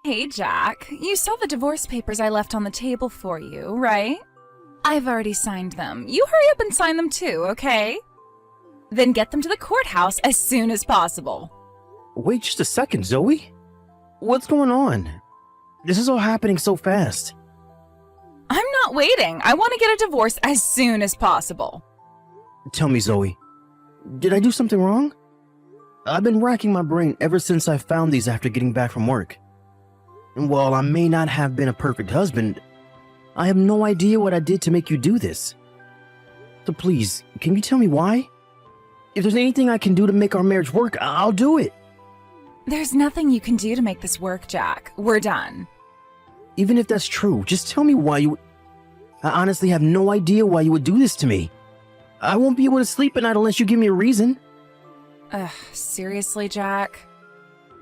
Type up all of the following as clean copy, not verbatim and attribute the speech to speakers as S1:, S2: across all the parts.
S1: Hey, Jack. You saw the divorce papers I left on the table for you, right? I've already signed them. You hurry up and sign them too, okay? Then get them to the courthouse as soon as possible.
S2: Wait just a second, Zoe. What's going on? This is all happening so fast.
S1: I'm not waiting. I want to get a divorce as soon as possible.
S2: Tell me, Zoe, did I do something wrong? I've been racking my brain ever since I found these after getting back from work. And while I may not have been a perfect husband, I have no idea what I did to make you do this. So please, can you tell me why? If there's anything I can do to make our marriage work, I'll do it.
S1: There's nothing you can do to make this work, Jack. We're done.
S2: Even if that's true, just tell me why you... I honestly have no idea why you would do this to me. I won't be able to sleep at night unless you give me a reason.
S1: Seriously, Jack?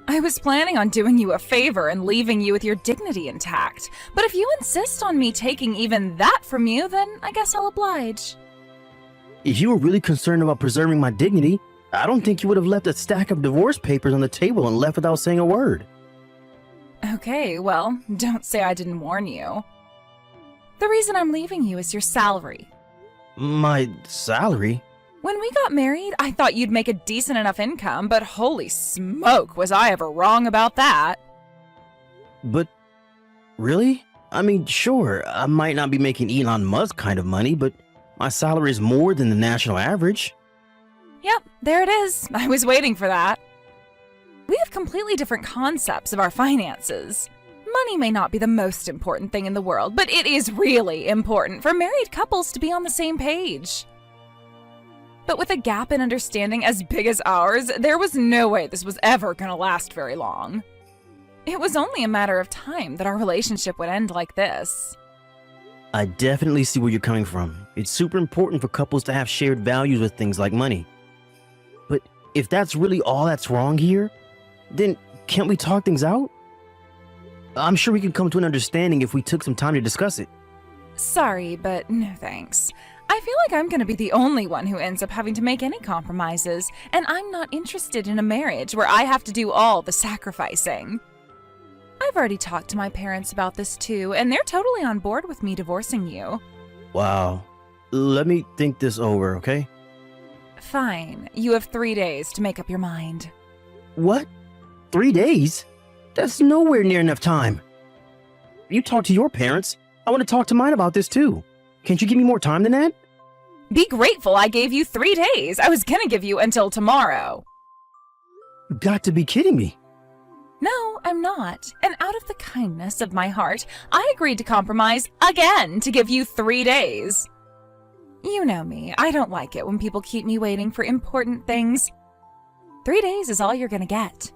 S1: I was planning on doing you a favor and leaving you with your dignity intact, but if you insist on me taking even that from you, then I guess I'll oblige.
S2: If you were really concerned about preserving my dignity, I don't think you would have left a stack of divorce papers on the table and left without saying a word.
S1: Okay, well, don't say I didn't warn you. The reason I'm leaving you is your salary.
S2: My salary?
S1: When we got married, I thought you'd make a decent enough income, but holy smoke, was I ever wrong about that.
S2: But, really? I mean, sure, I might not be making Elon Musk kind of money, but my salary is more than the national average.
S1: Yep, there it is. I was waiting for that. We have completely different concepts of our finances. Money may not be the most important thing in the world, but it is really important for married couples to be on the same page. But with a gap in understanding as big as ours, there was no way this was ever gonna last very long. It was only a matter of time that our relationship would end like this.
S2: I definitely see where you're coming from. It's super important for couples to have shared values with things like money. But if that's really all that's wrong here, then can't we talk things out? I'm sure we could come to an understanding if we took some time to discuss it.
S1: Sorry, but no thanks. I feel like I'm going to be the only one who ends up having to make any compromises, and I'm not interested in a marriage where I have to do all the sacrificing. I've already talked to my parents about this too, and they're totally on board with me divorcing you.
S2: Wow. Let me think this over, okay?
S1: Fine. You have 3 days to make up your mind.
S2: What? 3 days? That's nowhere near enough time. You talk to your parents. I want to talk to mine about this too. Can't you give me more time than that?
S1: Be grateful I gave you 3 days. I was gonna give you until tomorrow.
S2: Got to be kidding me.
S1: No, I'm not. And out of the kindness of my heart, I agreed to compromise again to give you 3 days. You know me. I don't like it when people keep me waiting for important things. 3 days is all you're gonna get.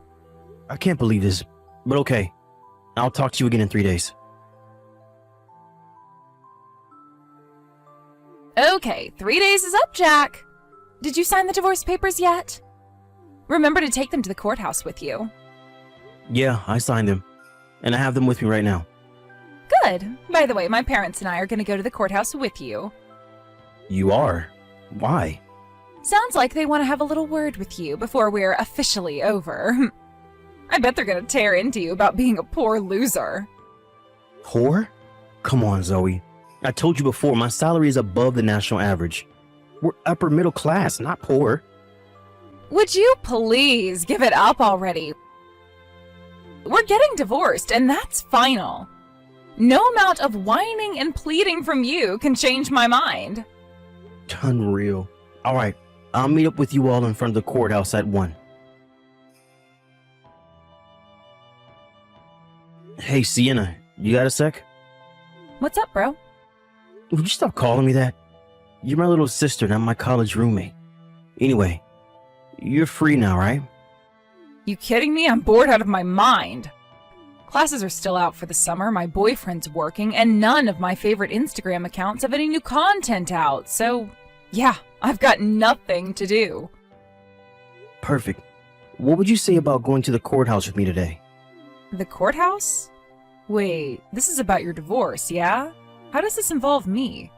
S2: I can't believe this, but okay. I'll talk to you again in 3 days.
S1: Okay, 3 days is up, Jack. Did you sign the divorce papers yet? Remember to take them to the courthouse with you.
S2: Yeah, I signed them. And I have them with me right now.
S1: Good. By the way, my parents and I are going to go to the courthouse with you.
S2: You are? Why?
S1: Sounds like they want to have a little word with you before we're officially over. I bet they're going to tear into you about being a poor loser.
S2: Poor? Come on, Zoe. I told you before, my salary is above the national average. We're upper middle class, not poor.
S1: Would you please give it up already? We're getting divorced, and that's final. No amount of whining and pleading from you can change my mind.
S2: Unreal. All right, I'll meet up with you all in front of the courthouse at 1. Hey, Sienna, you got a sec?
S1: What's up, bro?
S2: Would you stop calling me that? You're my little sister, not my college roommate. Anyway, you're free now, right?
S1: You kidding me? I'm bored out of my mind. Classes are still out for the summer, my boyfriend's working, and none of my favorite Instagram accounts have any new content out, so yeah, I've got nothing to do.
S2: Perfect. What would you say about going to the courthouse with me today?
S1: The courthouse? Wait, this is about your divorce, yeah? How does this involve me?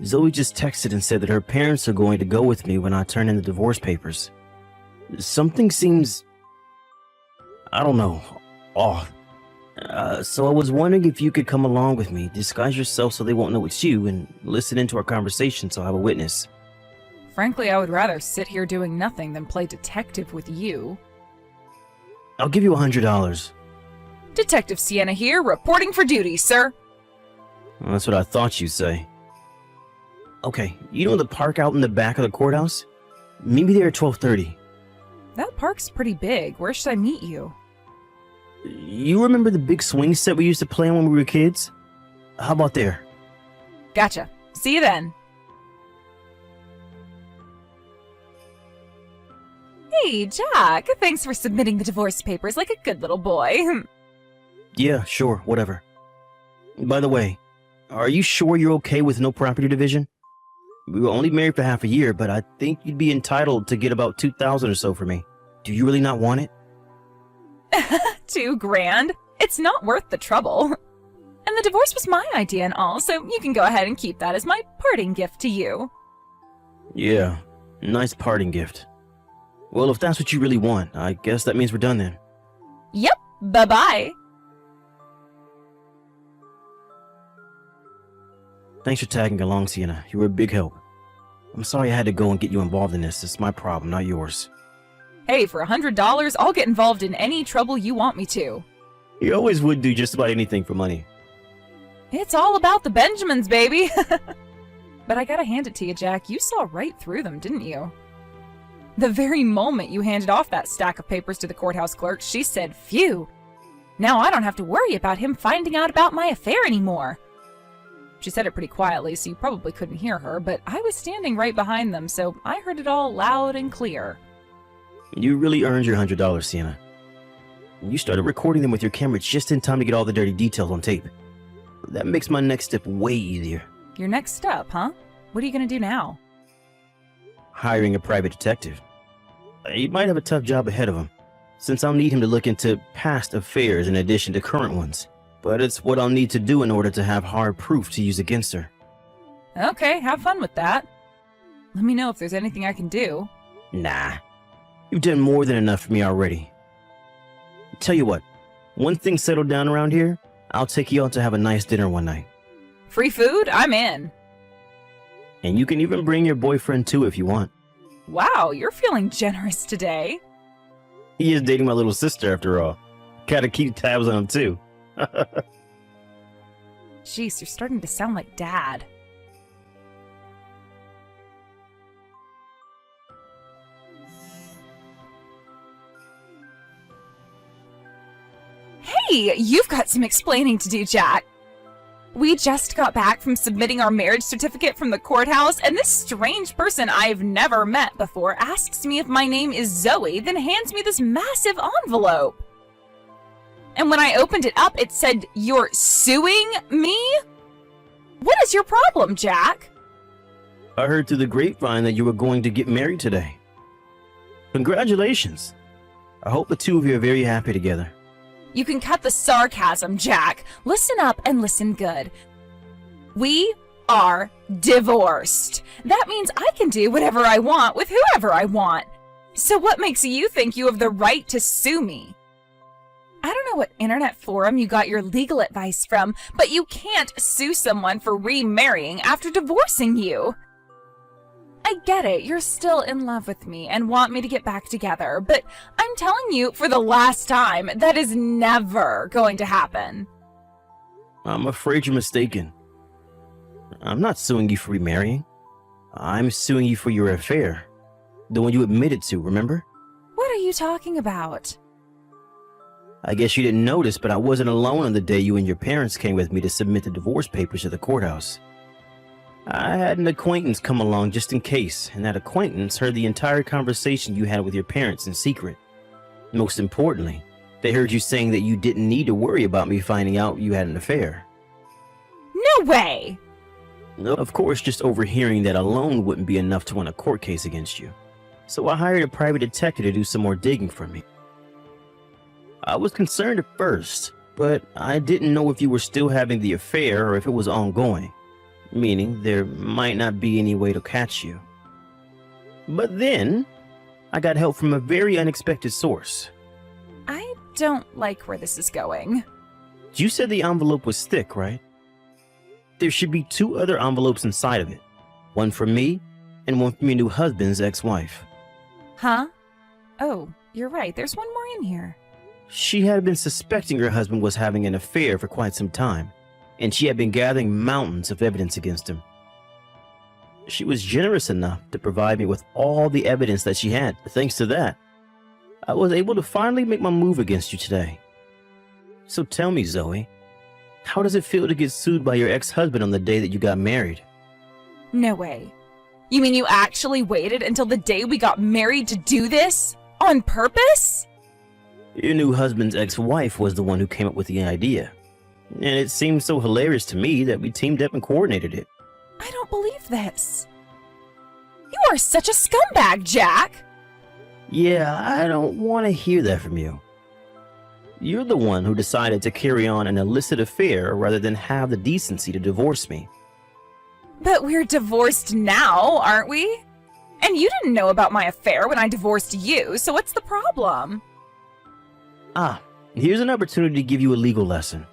S2: Zoe just texted and said that her parents are going to go with me when I turn in the divorce papers. Something seems... I don't know, off. So I was wondering if you could come along with me, disguise yourself so they won't know it's you, and listen into our conversation so I have a witness.
S1: Frankly, I would rather sit here doing nothing than play detective with you.
S2: I'll give you $100.
S1: Detective Sienna here, reporting for duty, sir.
S2: Well, that's what I thought you'd say. Okay, you know the park out in the back of the courthouse? Meet me there at 12:30.
S1: That park's pretty big. Where should I meet you?
S2: You remember the big swing set we used to play on when we were kids? How about there?
S1: Gotcha. See you then. Hey, Jack. Thanks for submitting the divorce papers like a good little boy.
S2: Yeah, sure, whatever. By the way, are you sure you're okay with no property division? We were only married for half a year, but I think you'd be entitled to get about $2,000 or so for me. Do you really not want it?
S1: $2,000? It's not worth the trouble. And the divorce was my idea and all, so you can go ahead and keep that as my parting gift to you.
S2: Yeah, nice parting gift. Well, if that's what you really want, I guess that means we're done then.
S1: Yep, bye-bye.
S2: Thanks for tagging along, Sienna. You were a big help. I'm sorry I had to go and get you involved in this. It's my problem, not yours.
S1: Hey, for $100, I'll get involved in any trouble you want me to.
S2: You always would do just about anything for money.
S1: It's all about the Benjamins, baby. But I gotta hand it to you, Jack. You saw right through them, didn't you? The very moment you handed off that stack of papers to the courthouse clerk, she said, "Phew. Now I don't have to worry about him finding out about my affair anymore." She said it pretty quietly, so you probably couldn't hear her, but I was standing right behind them, so I heard it all loud and clear.
S2: You really earned your $100, Sienna. You started recording them with your camera just in time to get all the dirty details on tape. That makes my next step way easier.
S1: Your next step, huh? What are you gonna do now?
S2: Hiring a private detective. He might have a tough job ahead of him, since I'll need him to look into past affairs in addition to current ones. But it's what I'll need to do in order to have hard proof to use against her.
S1: Okay, have fun with that. Let me know if there's anything I can do.
S2: Nah. You've done more than enough for me already. Tell you what, when things settle down around here, I'll take you out to have a nice dinner one night.
S1: Free food? I'm in.
S2: And you can even bring your boyfriend too if you want.
S1: Wow, you're feeling generous today.
S2: He is dating my little sister after all. Gotta keep tabs on him too.
S1: Jeez, you're starting to sound like Dad. Hey, you've got some explaining to do, Jack. We just got back from submitting our marriage certificate from the courthouse, and this strange person I've never met before asks me if my name is Zoe, then hands me this massive envelope. And when I opened it up, it said, "You're suing me?" What is your problem, Jack?
S2: I heard through the grapevine that you were going to get married today. Congratulations. I hope the two of you are very happy together.
S1: You can cut the sarcasm, Jack. Listen up and listen good. We are divorced. That means I can do whatever I want with whoever I want. So what makes you think you have the right to sue me? I don't know what internet forum you got your legal advice from, but you can't sue someone for remarrying after divorcing you. I get it, you're still in love with me and want me to get back together, but I'm telling you for the last time, that is never going to happen.
S2: I'm afraid you're mistaken. I'm not suing you for remarrying. I'm suing you for your affair. The one you admitted to, remember?
S1: What are you talking about?
S2: I guess you didn't notice, but I wasn't alone on the day you and your parents came with me to submit the divorce papers to the courthouse. I had an acquaintance come along just in case, and that acquaintance heard the entire conversation you had with your parents in secret. Most importantly, they heard you saying that you didn't need to worry about me finding out you had an affair.
S1: No way!
S2: No, of course, just overhearing that alone wouldn't be enough to win a court case against you. So I hired a private detective to do some more digging for me. I was concerned at first, but I didn't know if you were still having the affair or if it was ongoing. Meaning there might not be any way to catch you. But then, I got help from a very unexpected source.
S1: I don't like where this is going.
S2: You said the envelope was thick, right? There should be 2 other envelopes inside of it. One for me, and one from your new husband's ex-wife.
S1: Huh? Oh, you're right. There's one more in here.
S2: She had been suspecting her husband was having an affair for quite some time, and she had been gathering mountains of evidence against him. She was generous enough to provide me with all the evidence that she had. Thanks to that, I was able to finally make my move against you today. So tell me, Zoe, how does it feel to get sued by your ex-husband on the day that you got married?
S1: No way. You mean you actually waited until the day we got married to do this? On purpose?
S2: Your new husband's ex-wife was the one who came up with the idea. And it seemed so hilarious to me that we teamed up and coordinated it.
S1: I don't believe this. You are such a scumbag, Jack!
S2: Yeah, I don't want to hear that from you. You're the one who decided to carry on an illicit affair rather than have the decency to divorce me.
S1: But we're divorced now, aren't we? And you didn't know about my affair when I divorced you, so what's the problem?
S2: Here's an opportunity to give you a legal lesson.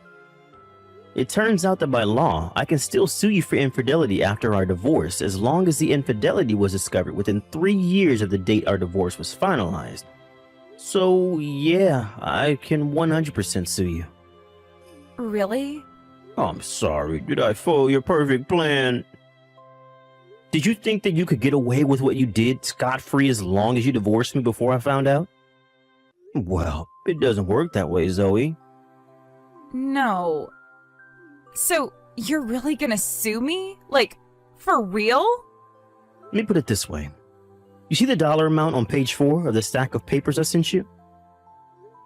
S2: It turns out that by law, I can still sue you for infidelity after our divorce as long as the infidelity was discovered within 3 years of the date our divorce was finalized. So, yeah, I can 100% sue you.
S1: Really?
S2: I'm sorry, did I foil your perfect plan? Did you think that you could get away with what you did scot-free as long as you divorced me before I found out? Well, it doesn't work that way, Zoe.
S1: No. So, you're really gonna sue me? Like, for real?
S2: Let me put it this way. You see the dollar amount on page 4 of the stack of papers I sent you?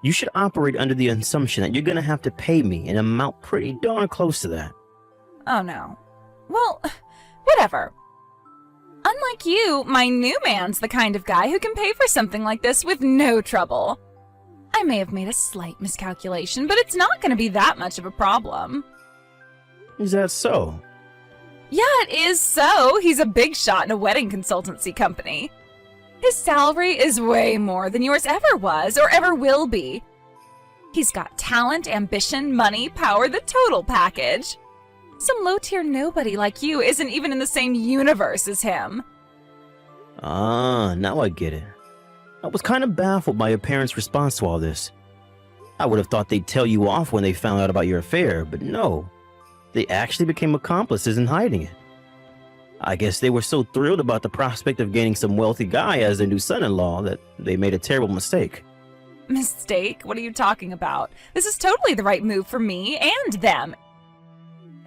S2: You should operate under the assumption that you're gonna have to pay me an amount pretty darn close to that.
S1: Oh no. Well, whatever. Unlike you, my new man's the kind of guy who can pay for something like this with no trouble. I may have made a slight miscalculation, but it's not gonna be that much of a problem.
S2: Is that so?
S1: Yeah, it is so. He's a big shot in a wedding consultancy company. His salary is way more than yours ever was or ever will be. He's got talent, ambition, money, power, the total package. Some low-tier nobody like you isn't even in the same universe as him.
S2: Now I get it. I was kind of baffled by your parents' response to all this. I would have thought they'd tell you off when they found out about your affair, but no. They actually became accomplices in hiding it. I guess they were so thrilled about the prospect of gaining some wealthy guy as their new son-in-law that they made a terrible mistake.
S1: Mistake? What are you talking about? This is totally the right move for me and them.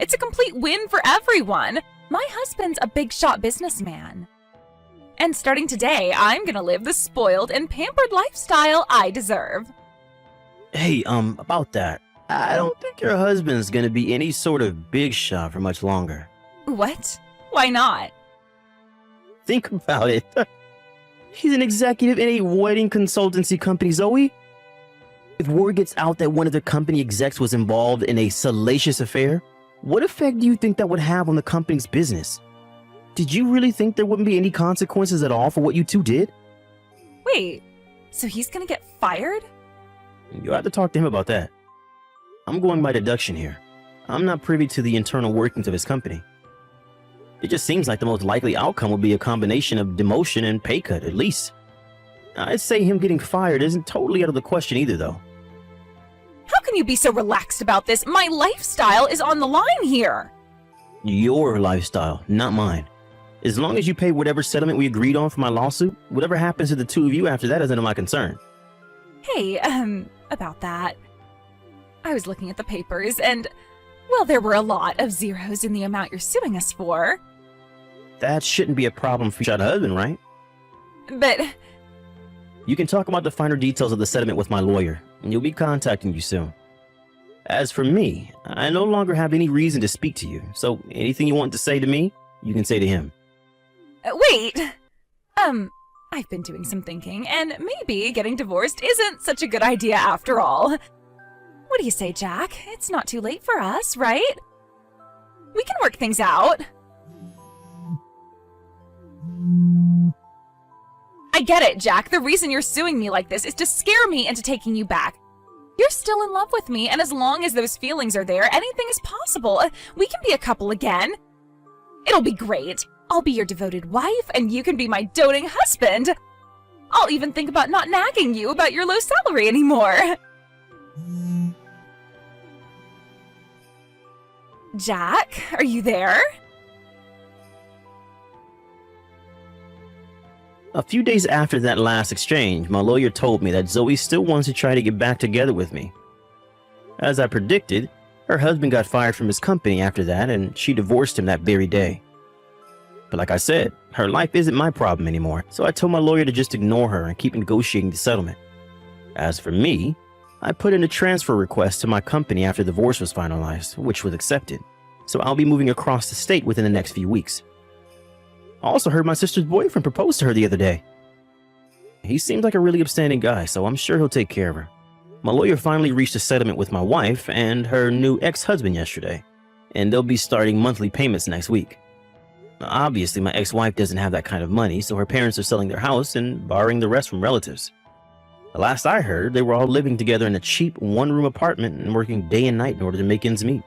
S1: It's a complete win for everyone. My husband's a big shot businessman. And starting today, I'm gonna live the spoiled and pampered lifestyle I deserve.
S2: Hey, about that. I don't think your husband's gonna be any sort of big shot for much longer.
S1: What? Why not?
S2: Think about it. He's an executive in a wedding consultancy company, Zoe. If word gets out that one of the company execs was involved in a salacious affair, what effect do you think that would have on the company's business? Did you really think there wouldn't be any consequences at all for what you two did?
S1: Wait, so he's gonna get fired?
S2: You'll have to talk to him about that. I'm going by deduction here. I'm not privy to the internal workings of his company. It just seems like the most likely outcome would be a combination of demotion and pay cut, at least. I'd say him getting fired isn't totally out of the question either, though.
S1: How can you be so relaxed about this? My lifestyle is on the line here.
S2: Your lifestyle, not mine. As long as you pay whatever settlement we agreed on for my lawsuit, whatever happens to the two of you after that is none of my concern.
S1: Hey, about that. I was looking at the papers and, well, there were a lot of zeros in the amount you're suing us for.
S2: That shouldn't be a problem for your husband, right?
S1: But...
S2: You can talk about the finer details of the settlement with my lawyer, and you'll be contacting you soon. As for me, I no longer have any reason to speak to you, so anything you want to say to me, you can say to him.
S1: Wait! I've been doing some thinking, and maybe getting divorced isn't such a good idea after all. What do you say, Jack? It's not too late for us, right? We can work things out. I get it, Jack. The reason you're suing me like this is to scare me into taking you back. You're still in love with me, and as long as those feelings are there, anything is possible. We can be a couple again. It'll be great. I'll be your devoted wife, and you can be my doting husband. I'll even think about not nagging you about your low salary anymore. Jack, are you there?
S2: A few days after that last exchange, my lawyer told me that Zoe still wants to try to get back together with me. As I predicted, her husband got fired from his company after that, and she divorced him that very day. But like I said, her life isn't my problem anymore, so I told my lawyer to just ignore her and keep negotiating the settlement. As for me, I put in a transfer request to my company after the divorce was finalized, which was accepted, so I'll be moving across the state within the next few weeks. I also heard my sister's boyfriend propose to her the other day. He seems like a really upstanding guy, so I'm sure he'll take care of her. My lawyer finally reached a settlement with my wife and her new ex-husband yesterday, and they'll be starting monthly payments next week. Obviously, my ex-wife doesn't have that kind of money, so her parents are selling their house and borrowing the rest from relatives. The last I heard, they were all living together in a cheap one-room apartment and working day and night in order to make ends meet.